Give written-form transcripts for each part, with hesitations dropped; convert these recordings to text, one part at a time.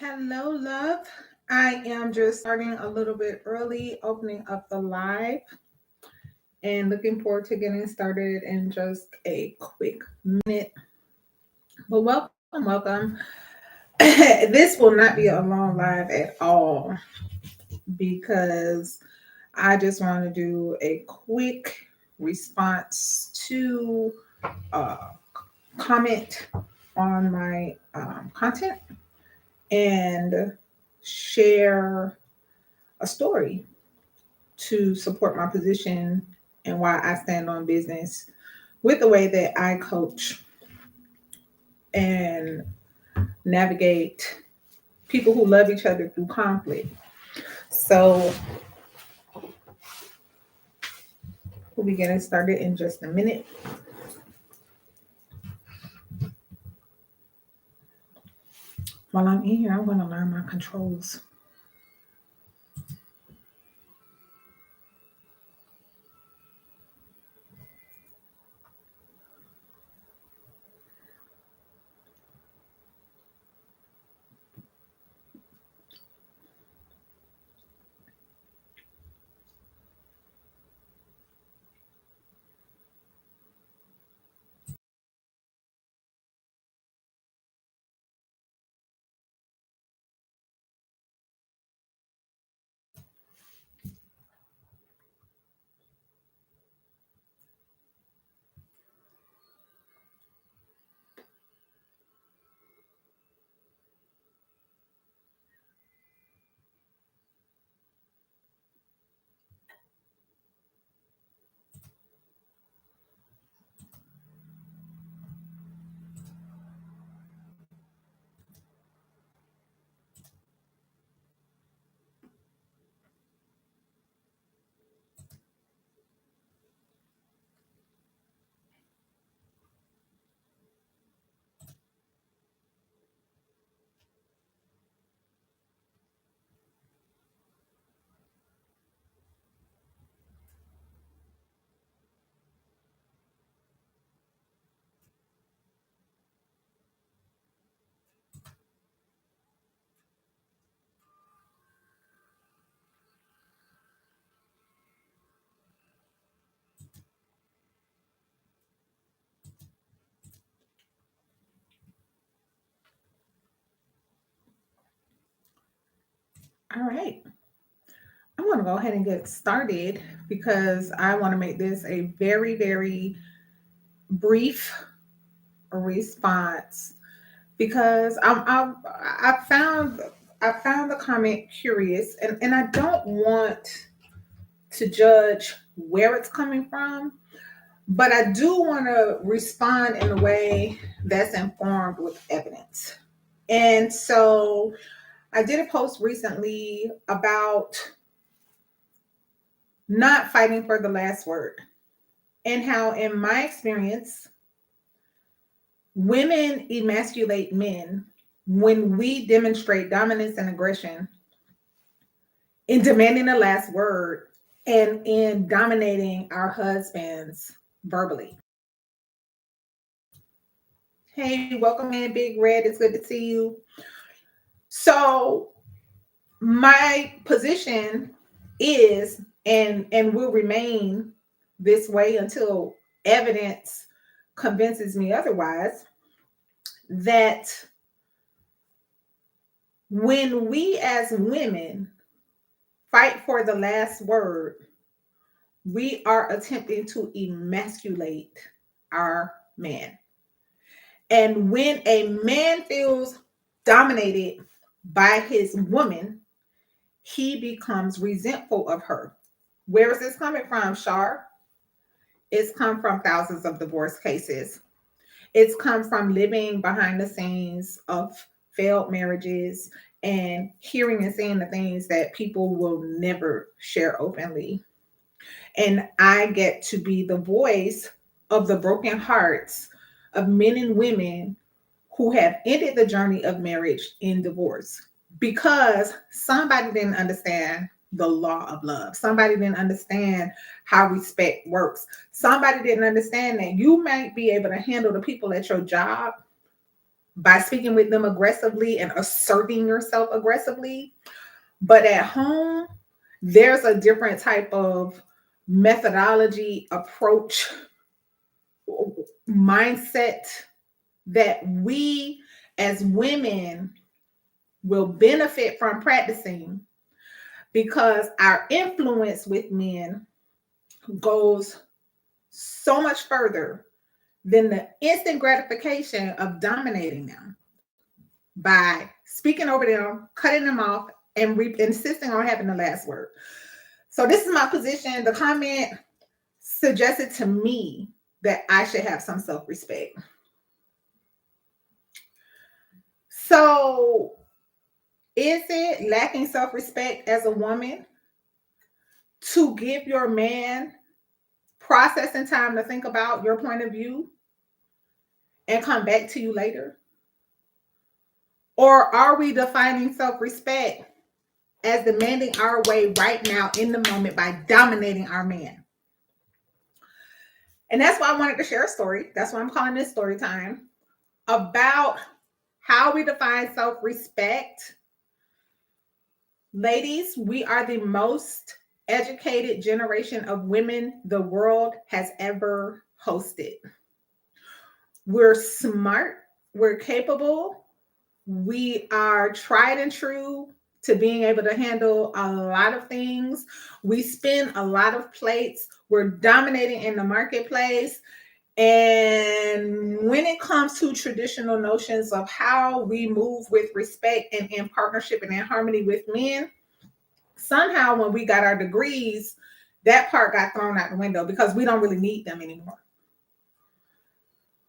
Hello, love. I am just starting a little bit early, opening up the live and looking forward to getting started in just a quick minute. But welcome. This will not be a long live at all because I just want to do a quick response to a comment on my content and share a story to support my position and why I stand on business with the way that I coach and navigate people who love each other through conflict. So we'll be getting started in just a minute. While I'm in here, I'm going to learn my controls. All right. I'm going to go ahead and get started because I want to make this a very brief response because I found the comment curious, and I don't want to judge where it's coming from, but I do want to respond in a way that's informed with evidence. And so I did a post recently about not fighting for the last word and how, in my experience, women emasculate men when we demonstrate dominance and aggression in demanding the last word and in dominating our husbands verbally. Hey, welcome in, Big Red. It's good to see you. So, my position is and will remain this way until evidence convinces me otherwise that when we as women fight for the last word, we are attempting to emasculate our man. And when a man feels dominated by his woman, he becomes resentful of her. Where is this coming from, Shar? It's come from thousands of divorce cases. It's come from living behind the scenes of failed marriages and hearing and seeing the things that people will never share openly. And I get to be the voice of the broken hearts of men and women who have ended the journey of marriage in divorce because somebody didn't understand the law of love. Somebody didn't understand how respect works. Somebody didn't understand that you might be able to handle the people at your job, by speaking with them aggressively and asserting yourself aggressively. But at home, there's a different type of methodology, approach, mindset that we as women will benefit from practicing, because our influence with men goes so much further than the instant gratification of dominating them by speaking over them, cutting them off, and insisting on having the last word. So this is my position. The comment suggested to me that I should have some self-respect. So is it lacking self-respect as a woman to give your man processing time to think about your point of view and come back to you later? Or are we defining self-respect as demanding our way right now in the moment by dominating our man? And that's why I wanted to share a story. That's why I'm calling this story time, about how we define self-respect. Ladies, we are the most educated generation of women the world has ever hosted. We're smart, we're capable, we are tried and true to being able to handle a lot of things. We spin a lot of plates. We're dominating in the marketplace. And when it comes to traditional notions of how we move with respect and in partnership and in harmony with men, somehow when we got our degrees, that part got thrown out the window because we don't really need them anymore.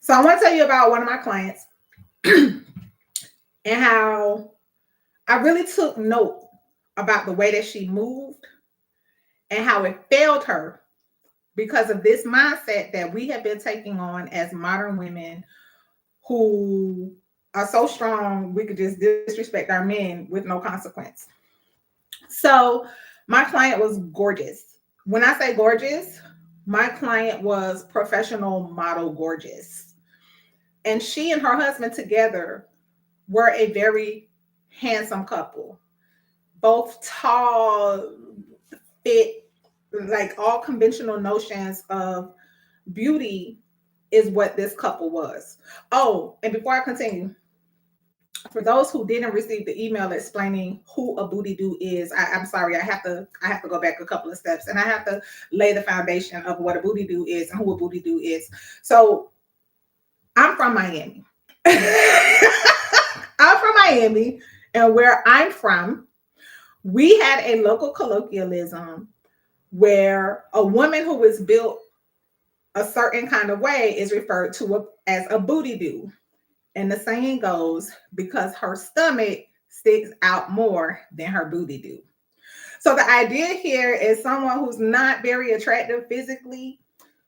So I want to tell you about one of my clients and how I really took note about the way that she moved and how it failed her because of this mindset that we have been taking on as modern women who are so strong we could just disrespect our men with no consequence. So my client was gorgeous. When I say gorgeous, my client was professional model gorgeous. And she and her husband together were a very handsome couple, both tall, fit, like all conventional notions of beauty is what this couple was. Oh, and before I continue, for those who didn't receive the email explaining who a booty do is, I'm sorry, I have to go back a couple of steps and I have to lay the foundation of what a booty do is and who a booty do is. So I'm from Miami. I'm from Miami, and where I'm from, we had a local colloquialism where a woman who is built a certain kind of way is referred to as a booty do. And the saying goes, because her stomach sticks out more than her booty do. So the idea here is someone who's not very attractive physically,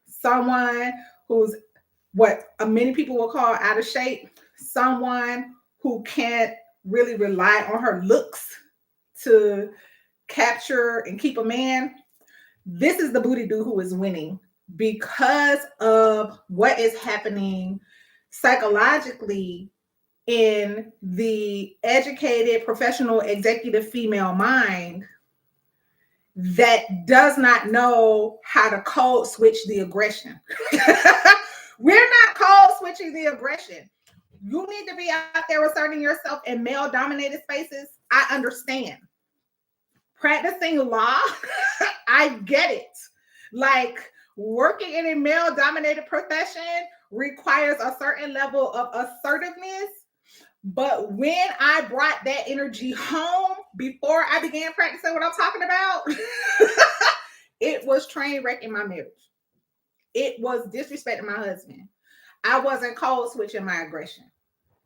someone who's what many people will call out of shape, someone who can't really rely on her looks to capture and keep a man. This is the booty do who is winning because of what is happening psychologically in the educated, professional, executive female mind that does not know how to code switch the aggression. We're not code switching the aggression. You need to be out there asserting yourself in male dominated spaces. I understand. Practicing law, I get it. Like working in a male dominated profession requires a certain level of assertiveness. But when I brought that energy home before I began practicing what I'm talking about, it was train wrecking my marriage. It was disrespecting my husband. I wasn't code switching my aggression.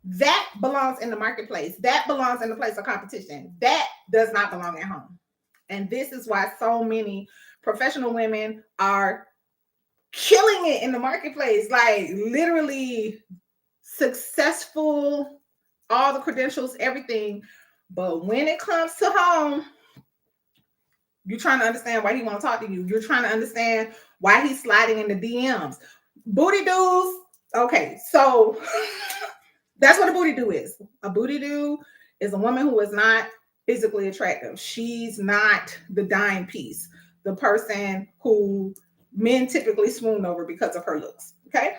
That belongs in the marketplace. That belongs in the place of competition. That does not belong at home. And this is why so many professional women are killing it in the marketplace, like literally successful, all the credentials, everything. But when it comes to home, you're trying to understand why he won't talk to you. You're trying to understand why he's sliding in the DMs. Booty dudes. Okay, so That's what a booty do is. A booty do is a woman who is not physically attractive. She's not the dime piece, the person who men typically swoon over because of her looks. Okay.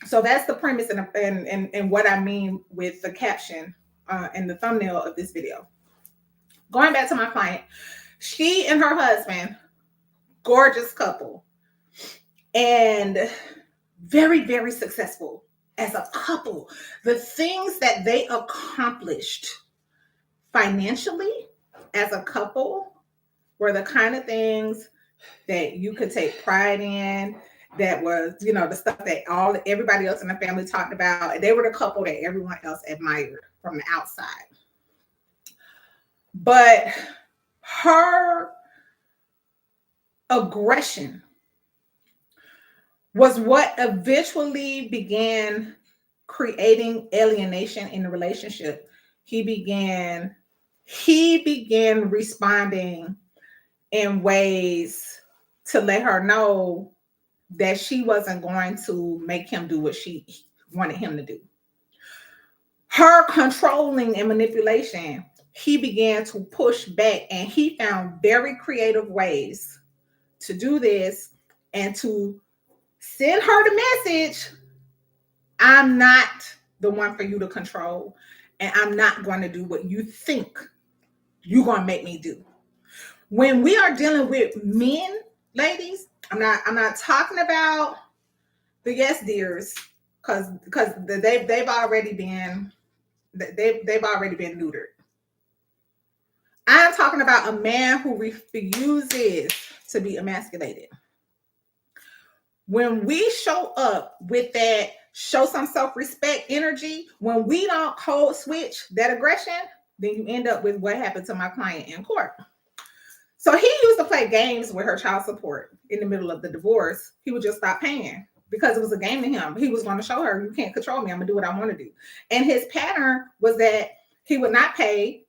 So that's the premise and what I mean with the caption and the thumbnail of this video. Going back to my client, she and her husband, gorgeous couple, and very, very successful as a couple. The things that they accomplished financially as a couple were the kind of things that you could take pride in. That was, the stuff that everybody else in the family talked about. And they were the couple that everyone else admired from the outside. But her aggression was what eventually began creating alienation in the relationship. He began responding in ways to let her know that she wasn't going to make him do what she wanted him to do. Her controlling and manipulation, he began to push back, and he found very creative ways to do this and to send her the message, I'm not the one for you to control, and I'm not going to do what you think you're going to make me do. When we are dealing with men, ladies, I'm not talking about the yes dears, because they've already been neutered. I'm talking about a man who refuses to be emasculated. When we show up with that show some self-respect energy, when we don't code switch that aggression, then you end up with what happened to my client in court. So he used to play games with her child support in the middle of the divorce. He would just stop paying because it was a game to him. He was going to show her, you can't control me. I'm going to do what I want to do. And his pattern was that he would not pay,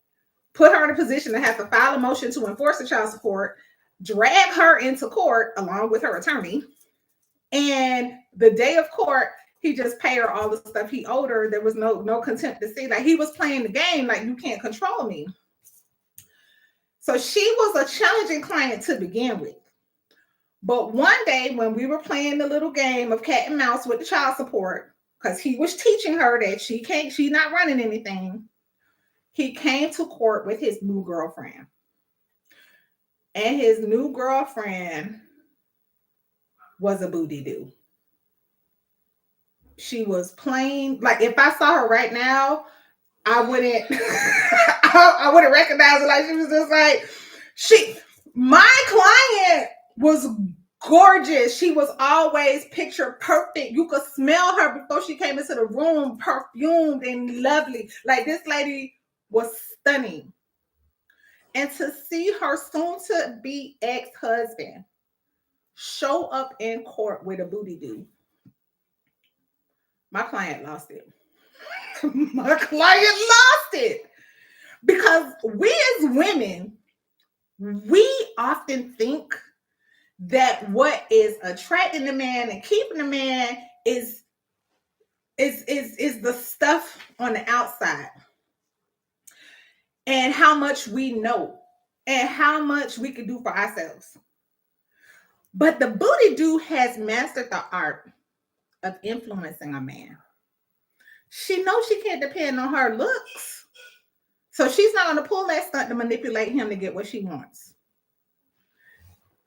put her in a position to have to file a motion to enforce the child support, drag her into court along with her attorney. And the day of court, he just paid her all the stuff he owed her. There was no contempt to see. Like, he was playing the game like, you can't control me. So she was a challenging client to begin with. But one day when we were playing the little game of cat and mouse with the child support, because he was teaching her that she's not running anything, he came to court with his new girlfriend. And his new girlfriend was a booty do. She was plain, like, if I saw her right now, I wouldn't I wouldn't recognize her. Like, she was just like, my client was gorgeous. She was always picture perfect. You could smell her before she came into the room, perfumed and lovely. Like, this lady was stunning. And to see her soon to be ex-husband show up in court with a booty do, my client lost it. My client lost it. Because we as women, we often think that what is attracting the man and keeping the man is the stuff on the outside, and how much we know and how much we can do for ourselves. But the booty dude has mastered the art of influencing a man. She knows she can't depend on her looks, so she's not going to pull that stunt to manipulate him to get what she wants.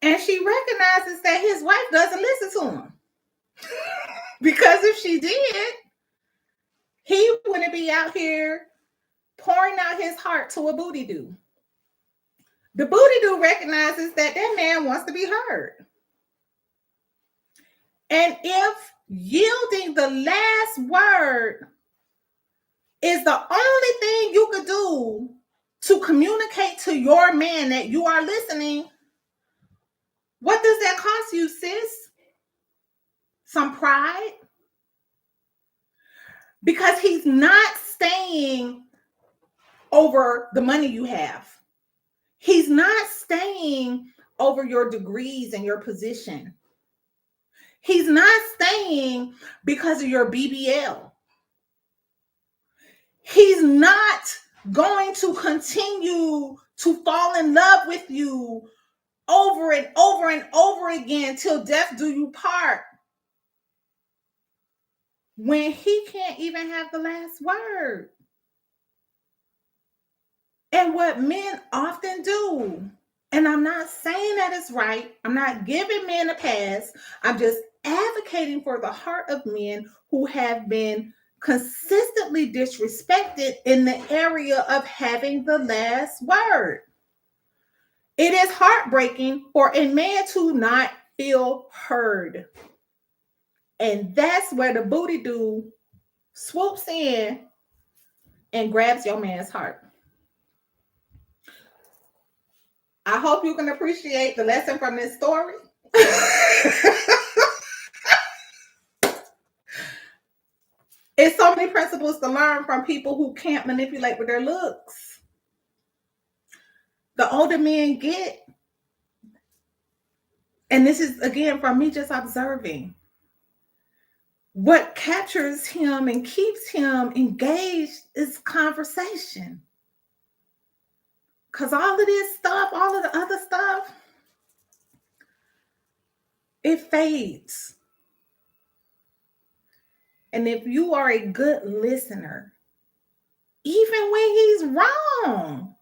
And she recognizes that his wife doesn't listen to him. Because if she did, he wouldn't be out here pouring out his heart to a booty dude. The booty dude recognizes that man wants to be heard. And if yielding the last word is the only thing you could do to communicate to your man that you are listening, what does that cost you, sis? Some pride? Because he's not staying over the money you have. He's not staying over your degrees and your position. He's not staying because of your BBL. He's not going to continue to fall in love with you over and over and over again till death do you part when he can't even have the last word. And what men often do, and I'm not saying that it's right, I'm not giving men a pass, I'm just advocating for the heart of men who have been consistently disrespected in the area of having the last word. It is heartbreaking for a man to not feel heard. And that's where the booty dude swoops in and grabs your man's heart. I hope you can appreciate the lesson from this story. It's so many principles to learn from people who can't manipulate with their looks. The older men get, and this is again from me just observing, what captures him and keeps him engaged is conversation. Because all of this stuff, all of the other stuff, it fades. And if you are a good listener, even when he's wrong,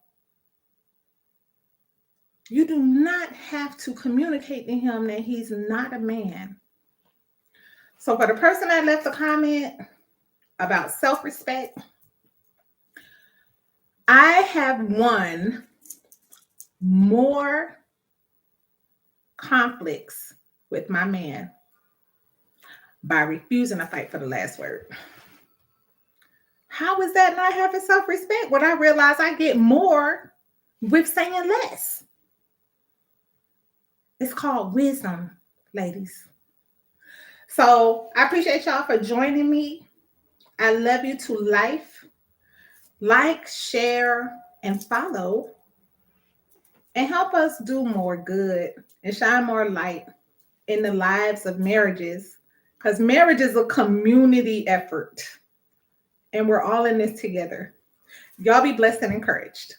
you do not have to communicate to him that he's not a man. So for the person that left a comment about self-respect, I have won more conflicts with my man by refusing to fight for the last word. How is that not having self-respect? When I realize I get more with saying less. It's called wisdom, ladies. So I appreciate y'all for joining me. I love you to life. Like, share, and follow. And help us do more good and shine more light in the lives of marriages. Because marriage is a community effort. And we're all in this together. Y'all be blessed and encouraged.